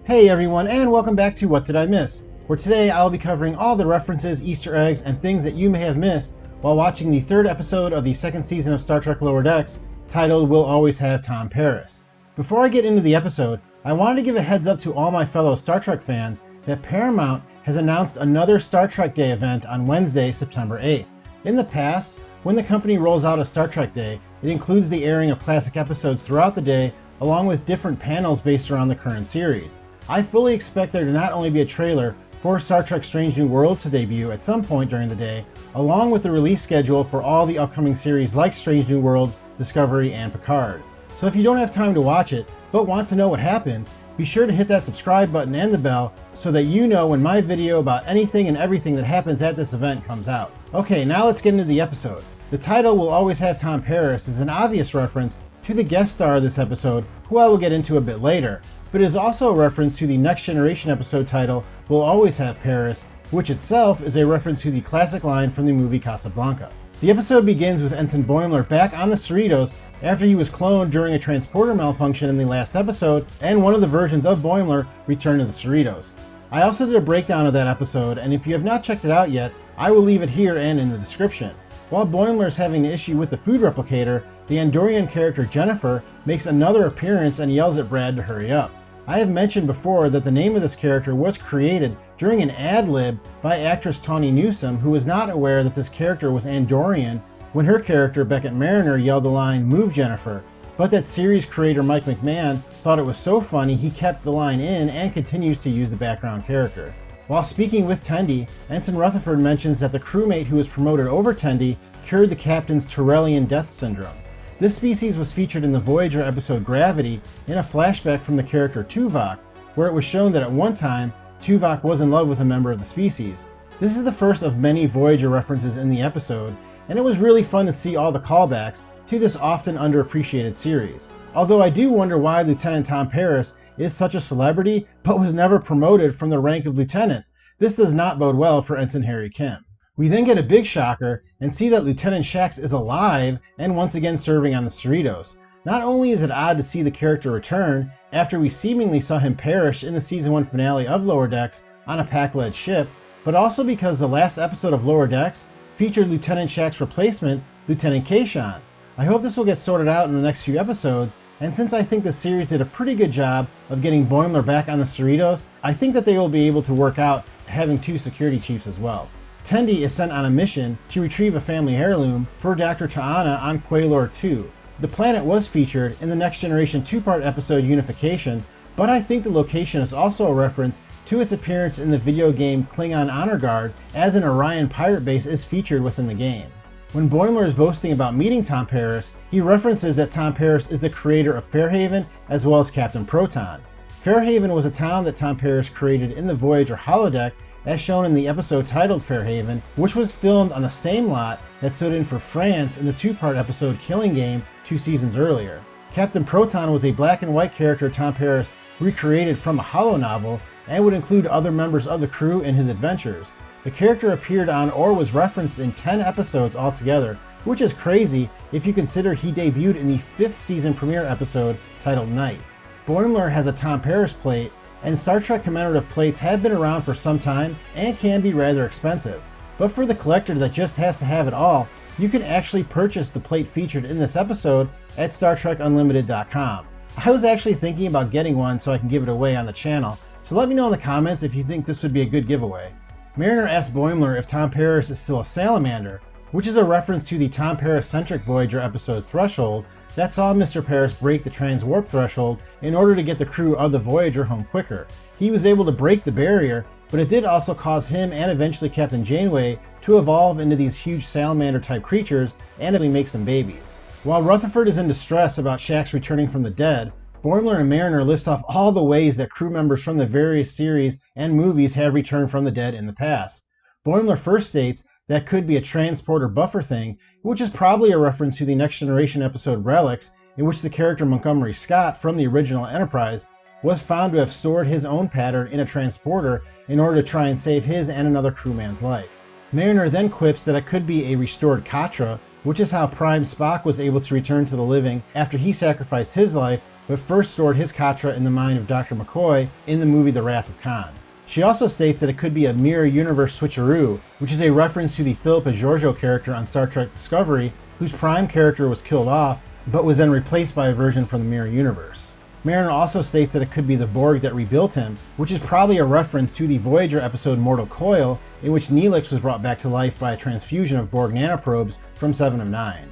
Hey everyone, and welcome back to What Did I Miss? Where today I'll be covering all the references, Easter eggs, and things that you may have missed while watching the third episode of the second season of Star Trek Lower Decks, titled We'll Always Have Tom Paris. Before I get into the episode, I wanted to give a heads up to all my fellow Star Trek fans that Paramount has announced another Star Trek Day event on Wednesday, September 8th. In the past, when the company rolls out a Star Trek Day, it includes the airing of classic episodes throughout the day, along with different panels based around the current series. I fully expect there to not only be a trailer for Star Trek Strange New Worlds to debut at some point during the day, along with the release schedule for all the upcoming series like Strange New Worlds, Discovery, and Picard. So if you don't have time to watch it, but want to know what happens, be sure to hit that subscribe button and the bell so that you know when my video about anything and everything that happens at this event comes out. Okay, now let's get into the episode. The title We'll Always Have Tom Paris is an obvious reference to the guest star of this episode, who I will get into a bit later, but it is also a reference to the Next Generation episode title We'll Always Have Paris, which itself is a reference to the classic line from the movie Casablanca. The episode begins with Ensign Boimler back on the Cerritos after he was cloned during a transporter malfunction in the last episode, and one of the versions of Boimler returned to the Cerritos. I also did a breakdown of that episode, and if you have not checked it out yet, I will leave it here and in the description. While Boimler is having an issue with the food replicator, the Andorian character Jennifer makes another appearance and yells at Brad to hurry up. I have mentioned before that the name of this character was created during an ad-lib by actress Tawny Newsome, who was not aware that this character was Andorian when her character Beckett Mariner yelled the line, "Move Jennifer," but that series creator Mike McMahon thought it was so funny he kept the line in and continues to use the background character. While speaking with Tendi, Ensign Rutherford mentions that the crewmate who was promoted over Tendi cured the captain's Turellian death syndrome. This species was featured in the Voyager episode Gravity in a flashback from the character Tuvok, where it was shown that at one time, Tuvok was in love with a member of the species. This is the first of many Voyager references in the episode, and it was really fun to see all the callbacks to this often underappreciated series. Although I do wonder why Lieutenant Tom Paris is such a celebrity, but was never promoted from the rank of lieutenant. This does not bode well for Ensign Harry Kim. We then get a big shocker and see that Lieutenant Shax is alive and once again serving on the Cerritos. Not only is it odd to see the character return after we seemingly saw him perish in the season 1 finale of Lower Decks on a Pac-led ship, but also because the last episode of Lower Decks featured Lieutenant Shax's replacement, Lieutenant Kayshawn. I hope this will get sorted out in the next few episodes, and since I think the series did a pretty good job of getting Boimler back on the Cerritos, I think that they will be able to work out having two security chiefs as well. Tendi is sent on a mission to retrieve a family heirloom for Dr. T'Ana on Quailor 2. The planet was featured in the Next Generation two-part episode Unification, but I think the location is also a reference to its appearance in the video game Klingon Honor Guard, as an Orion pirate base is featured within the game. When Boimler is boasting about meeting Tom Paris, he references that Tom Paris is the creator of Fairhaven as well as Captain Proton. Fairhaven was a town that Tom Paris created in the Voyager holodeck, as shown in the episode titled Fairhaven, which was filmed on the same lot that stood in for France in the two-part episode Killing Game 2 seasons earlier. Captain Proton was a black and white character Tom Paris recreated from a holo novel and would include other members of the crew in his adventures. The character appeared on or was referenced in 10 episodes altogether, which is crazy if you consider he debuted in the 5th season premiere episode titled Night. Boimler has a Tom Paris plate, and Star Trek commemorative plates have been around for some time and can be rather expensive. But for the collector that just has to have it all, you can actually purchase the plate featured in this episode at StarTrekUnlimited.com. I was actually thinking about getting one so I can give it away on the channel, so let me know in the comments if you think this would be a good giveaway. Mariner asks Boimler if Tom Paris is still a salamander, which is a reference to the Tom Paris-centric Voyager episode Threshold that saw Mr. Paris break the transwarp threshold in order to get the crew of the Voyager home quicker. He was able to break the barrier, but it did also cause him and eventually Captain Janeway to evolve into these huge salamander-type creatures and eventually make some babies. While Rutherford is in distress about Shax returning from the dead, Boimler and Mariner list off all the ways that crew members from the various series and movies have returned from the dead in the past. Boimler first states that could be a transporter buffer thing, which is probably a reference to the Next Generation episode Relics, in which the character Montgomery Scott from the original Enterprise was found to have stored his own pattern in a transporter in order to try and save his and another crewman's life. Mariner then quips that it could be a restored Katra, which is how Prime Spock was able to return to the living after he sacrificed his life, but first stored his Katra in the mind of Dr. McCoy in the movie The Wrath of Khan. She also states that it could be a mirror universe switcheroo, which is a reference to the Philippa Georgiou character on Star Trek Discovery, whose Prime character was killed off, but was then replaced by a version from the mirror universe. Mariner also states that it could be the Borg that rebuilt him, which is probably a reference to the Voyager episode Mortal Coil, in which Neelix was brought back to life by a transfusion of Borg nanoprobes from 7 of 9.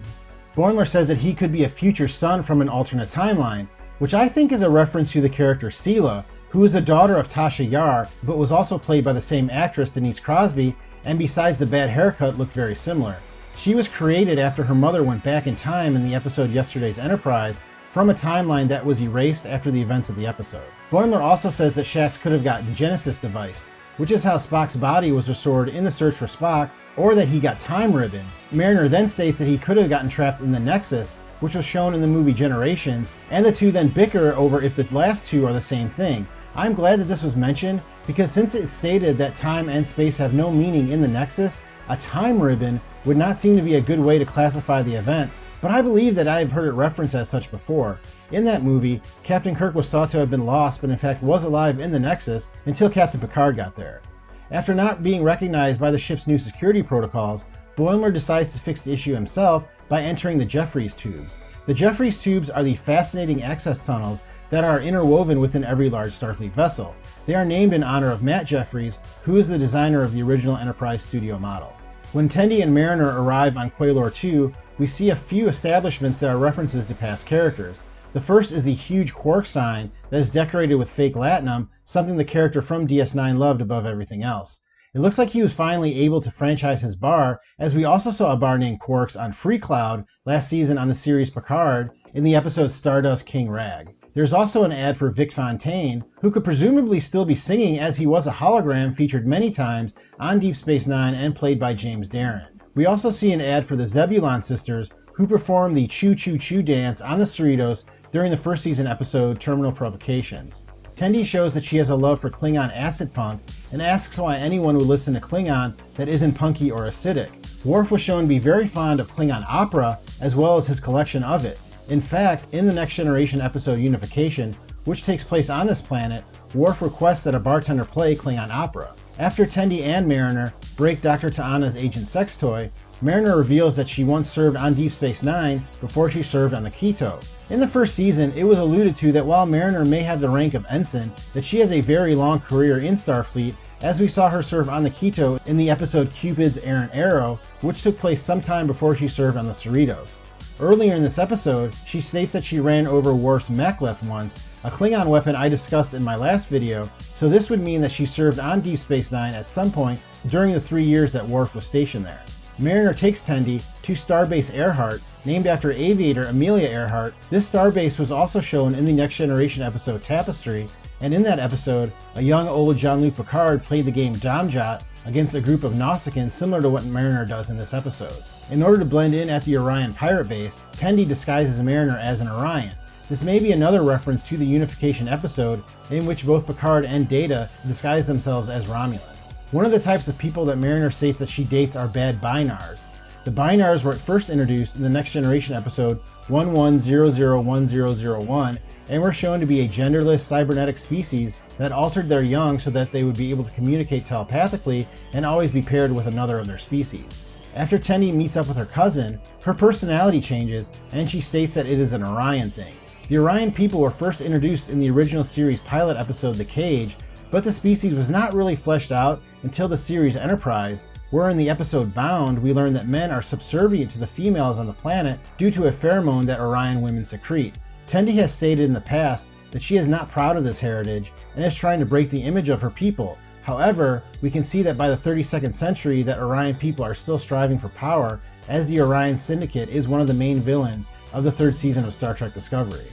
Boimler says that he could be a future son from an alternate timeline, which I think is a reference to the character Sela, who is the daughter of Tasha Yar, but was also played by the same actress Denise Crosby, and besides the bad haircut looked very similar. She was created after her mother went back in time in the episode Yesterday's Enterprise, from a timeline that was erased after the events of the episode. Boimler also says that Shax could have gotten Genesis deviced, which is how Spock's body was restored in the search for Spock, or that he got time ribbon. Mariner then states that he could have gotten trapped in the Nexus, which was shown in the movie Generations, and the two then bicker over if the last two are the same thing. I'm glad that this was mentioned, because since it's stated that time and space have no meaning in the Nexus, a time ribbon would not seem to be a good way to classify the event, but I believe that I've heard it referenced as such before. In that movie, Captain Kirk was thought to have been lost, but in fact was alive in the Nexus until Captain Picard got there. After not being recognized by the ship's new security protocols, Boimler decides to fix the issue himself by entering the Jeffries tubes. The Jeffries tubes are the fascinating access tunnels that are interwoven within every large Starfleet vessel. They are named in honor of Matt Jeffries, who is the designer of the original Enterprise studio model. When Tendi and Mariner arrive on Quailor 2, we see a few establishments that are references to past characters. The first is the huge quark sign that is decorated with fake latinum, something the character from DS9 loved above everything else. It looks like he was finally able to franchise his bar, as we also saw a bar named Quarks on Free Cloud last season on the series Picard in the episode Stardust King Rag. There's also an ad for Vic Fontaine, who could presumably still be singing as he was a hologram featured many times on Deep Space Nine and played by James Darren. We also see an ad for the Zebulon sisters, who perform the Choo Choo Choo dance on the Cerritos during the first season episode Terminal Provocations. Tendi shows that she has a love for Klingon acid punk and asks why anyone would listen to Klingon that isn't punky or acidic. Worf was shown to be very fond of Klingon opera as well as his collection of it. In fact, in the Next Generation episode Unification, which takes place on this planet, Worf requests that a bartender play Klingon opera. After Tendi and Mariner break Dr. T'Ana's agent sex toy, Mariner reveals that she once served on Deep Space Nine before she served on the Quito. In the first season, it was alluded to that while Mariner may have the rank of ensign, that she has a very long career in Starfleet, as we saw her serve on the Quito in the episode Cupid's Errant Arrow, which took place sometime before she served on the Cerritos. Earlier in this episode, she states that she ran over Worf's Mek'leth once, a Klingon weapon I discussed in my last video, so this would mean that she served on Deep Space Nine at some point during the 3 years that Worf was stationed there. Mariner takes Tendi to Starbase Earhart, named after aviator Amelia Earhart. This starbase was also shown in the Next Generation episode Tapestry, and in that episode, a young old Jean-Luc Picard played the game Domjot against a group of Nausicaans similar to what Mariner does in this episode. In order to blend in at the Orion pirate base, Tendi disguises Mariner as an Orion. This may be another reference to the Unification episode in which both Picard and Data disguise themselves as Romulans. One of the types of people that Mariner states that she dates are bad Binars. The Binars were first introduced in the Next Generation episode 11001001 and were shown to be a genderless cybernetic species that altered their young so that they would be able to communicate telepathically and always be paired with another of their species. After Tendi meets up with her cousin, her personality changes and she states that it is an Orion thing. The Orion people were first introduced in the original series pilot episode The Cage, but the species was not really fleshed out until the series Enterprise, where in the episode Bound we learn that men are subservient to the females on the planet due to a pheromone that Orion women secrete. Tendi has stated in the past that she is not proud of this heritage and is trying to break the image of her people. However, we can see that by the 32nd century that Orion people are still striving for power, as the Orion Syndicate is one of the main villains of the 3rd season of Star Trek Discovery.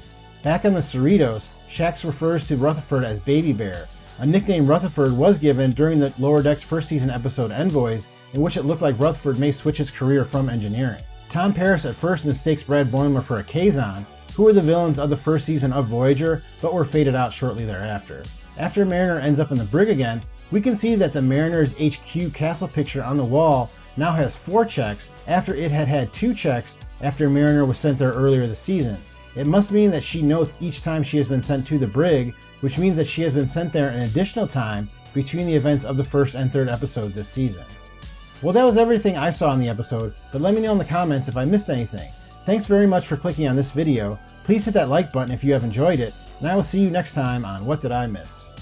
Back on the Cerritos, Shax refers to Rutherford as Baby Bear. A nickname Rutherford was given during the Lower Decks 1st season episode Envoys, in which it looked like Rutherford may switch his career from engineering. Tom Paris at first mistakes Brad Boimler for a Kazon, who were the villains of the 1st season of Voyager, but were faded out shortly thereafter. After Mariner ends up in the brig again, we can see that the Mariner's HQ castle picture on the wall now has 4 checks after it had had 2 checks after Mariner was sent there earlier this season. It must mean that she notes each time she has been sent to the brig, which means that she has been sent there an additional time between the events of the first and third episode this season. Well, that was everything I saw in the episode, but let me know in the comments if I missed anything. Thanks very much for clicking on this video. Please hit that like button if you have enjoyed it, and I will see you next time on What Did I Miss?